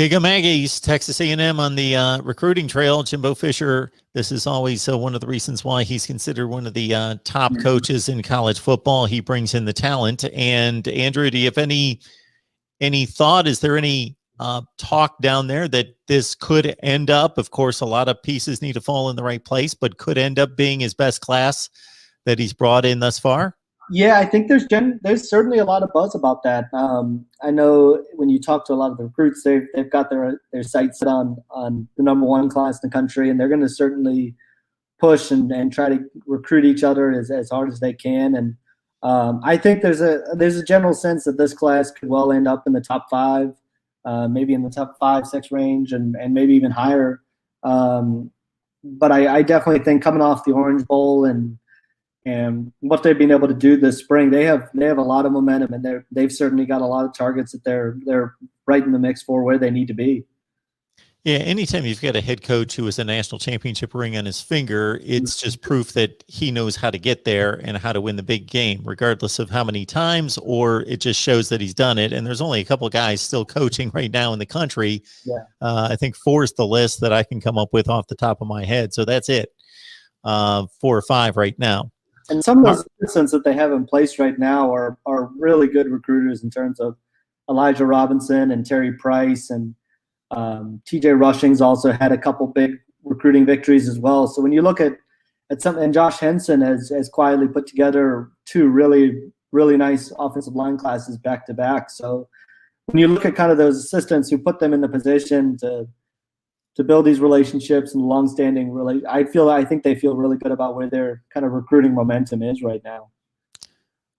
Giga Maggie's Texas A&M on the recruiting trail. Jimbo Fisher, this is always one of the reasons why he's considered one of the top coaches in college football. He brings in the talent. And Andrew, do you have any thought? Is there any talk down there that this could end up? Of course, a lot of pieces need to fall in the right place, but could end up being his best class that he's brought in thus far? Yeah, I think there's certainly a lot of buzz about that. I know when you talk to a lot of the recruits, they've got their sights set on the #1 class in the country, and they're going to certainly push and try to recruit each other as hard as they can. And I think there's a general sense that this class could well end up in the top 5, maybe in the top 5, 6 range, and maybe even higher. But I definitely think coming off the Orange Bowl and what they've been able to do this spring, they have a lot of momentum, and they've certainly got a lot of targets that they're right in the mix for where they need to be. Yeah, anytime you've got a head coach who has a national championship ring on his finger, it's just proof that he knows how to get there and how to win the big game, regardless of how many times, or it just shows that he's done it. And there's only a couple of guys still coaching right now in the country. Yeah. I think 4 is the list that I can come up with off the top of my head. So that's it. 4 or 5 right now. And some of those assistants that they have in place right now are really good recruiters in terms of Elijah Robinson and Terry Price, and TJ Rushing's also had a couple big recruiting victories as well. So when you look at something, and Josh Henson has quietly put together 2 really, really nice offensive line classes back to back. So when you look at kind of those assistants who put them in the position to build these relationships and longstanding, I think they feel really good about where their kind of recruiting momentum is right now.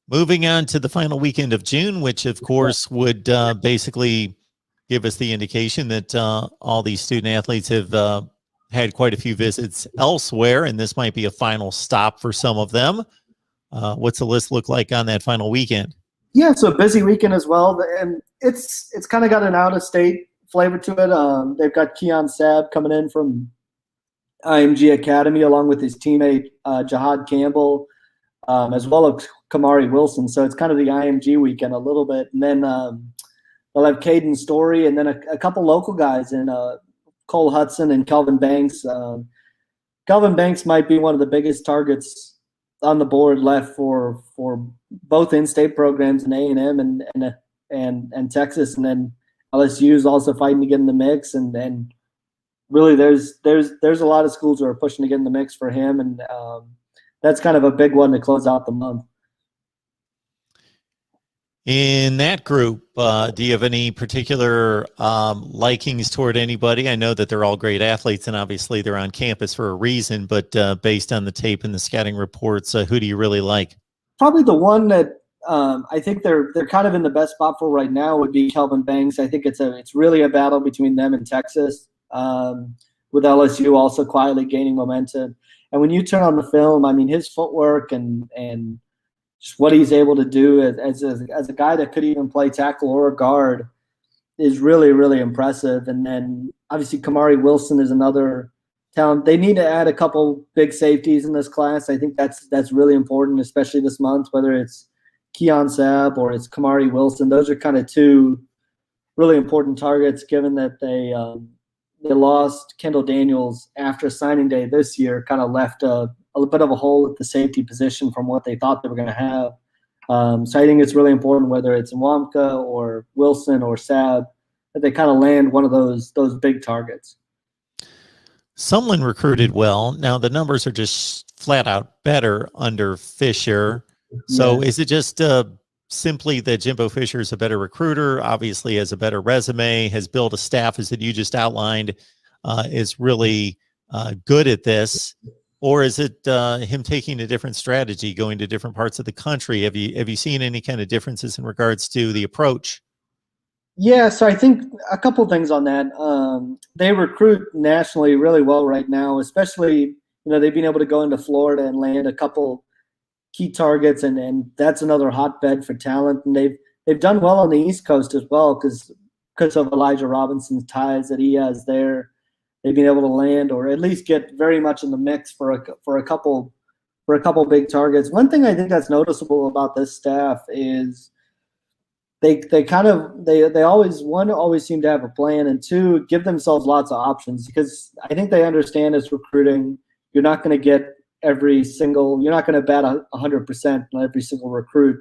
Moving on to the final weekend of June, which of course would basically give us the indication that all these student athletes have had quite a few visits elsewhere, and this might be a final stop for some of them. What's the list look like on that final weekend? Yeah, so a busy weekend as well, and it's kind of got an out-of-state flavor to it. They've got Keon Sabb coming in from IMG Academy along with his teammate Jahad Campbell, as well as Kamari Wilson. So it's kind of the IMG weekend a little bit. And then they'll have Caden Story and then a couple local guys in Cole Hudson and Kelvin Banks. Kelvin Banks might be one of the biggest targets on the board left for both in-state programs in A&M and Texas, and then LSU is also fighting to get in the mix, and really there's a lot of schools who are pushing to get in the mix for him, and that's kind of a big one to close out the month. In that group, do you have any particular likings toward anybody? I know that they're all great athletes, and obviously they're on campus for a reason, but based on the tape and the scouting reports, who do you really like? Probably the one that I think they're kind of in the best spot for right now would be Kelvin Banks. I think it's really a battle between them and Texas, with LSU also quietly gaining momentum. And when you turn on the film, I mean, his footwork and just what he's able to do as a guy that could even play tackle or guard is really, really impressive. And then obviously Kamari Wilson is another talent. They need to add a couple big safeties in this class. I think that's really important, especially this month, whether it's Keon Sabb or it's Kamari Wilson. Those are kind of 2 really important targets, given that they lost Kendall Daniels after signing day this year, kind of left a bit of a hole at the safety position from what they thought they were going to have. So I think it's really important, whether it's Nwamka or Wilson or Sabb, that they kind of land one of those big targets. Sumlin recruited well. Now the numbers are just flat out better under Fisher. So is it just simply that Jimbo Fisher is a better recruiter, obviously has a better resume, has built a staff, as that you just outlined, is really good at this? Or is it him taking a different strategy, going to different parts of the country? Have you seen any kind of differences in regards to the approach? Yeah, so I think a couple things on that. They recruit nationally really well right now, especially, they've been able to go into Florida and land a couple key targets, and that's another hotbed for talent. And they've done well on the East Coast as well because of Elijah Robinson's ties that he has there. They've been able to land or at least get very much in the mix for a couple big targets. One thing I think that's noticeable about this staff is they kind of they always always seem to have a plan, and two, give themselves lots of options, because I think they understand as recruiting, you're not going to get you're not going to bat 100% on every single recruit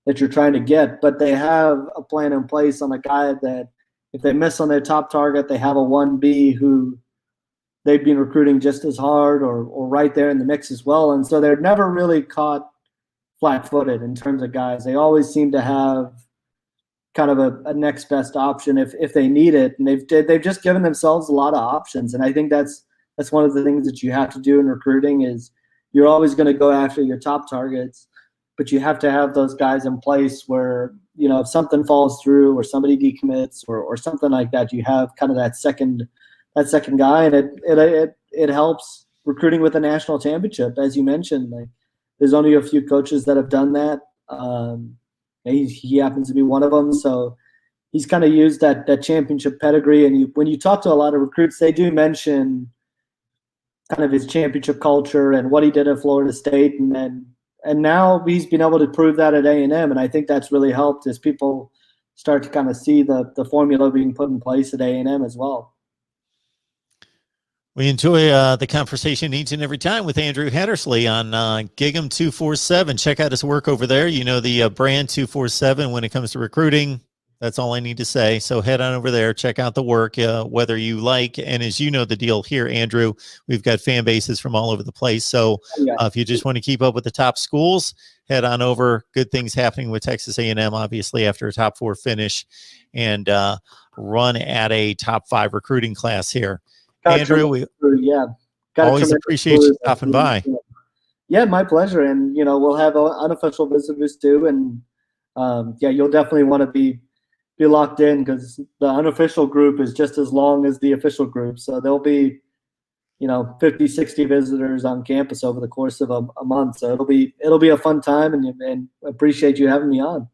that you're trying to get, but they have a plan in place on a guy that if they miss on their top target, they have a 1B who they've been recruiting just as hard or right there in the mix as well. And so they're never really caught flat-footed in terms of guys. They always seem to have kind of a next best option if they need it. And they've just given themselves a lot of options. And I think that's one of the things that you have to do in recruiting is you're always going to go after your top targets, but you have to have those guys in place where, if something falls through or somebody decommits or something like that, you have kind of that second guy, and it helps recruiting with a national championship. As you mentioned, like there's only a few coaches that have done that. He happens to be one of them. So he's kind of used that championship pedigree. And when you talk to a lot of recruits, they do mention kind of his championship culture and what he did at Florida State. And now he's been able to prove that at A&M. And I think that's really helped as people start to kind of see the formula being put in place at A&M as well. We enjoy the conversation each and every time with Andrew Hattersley on Gig'em 247. Check out his work over there. The brand 247 when it comes to recruiting. That's all I need to say. So head on over there, check out the work, whether you like. And as you know the deal here, Andrew, we've got fan bases from all over the place. So if you just want to keep up with the top schools, head on over. Good things happening with Texas A&M, obviously, after a top 4 finish, and run at a top 5 recruiting class here. Andrew, we always appreciate you stopping by. Yeah, my pleasure. And, we'll have unofficial visitors too. And you'll definitely want to be locked in because the unofficial group is just as long as the official group. So there'll be, 50, 60 visitors on campus over the course of a month. So it'll be a fun time, and appreciate you having me on.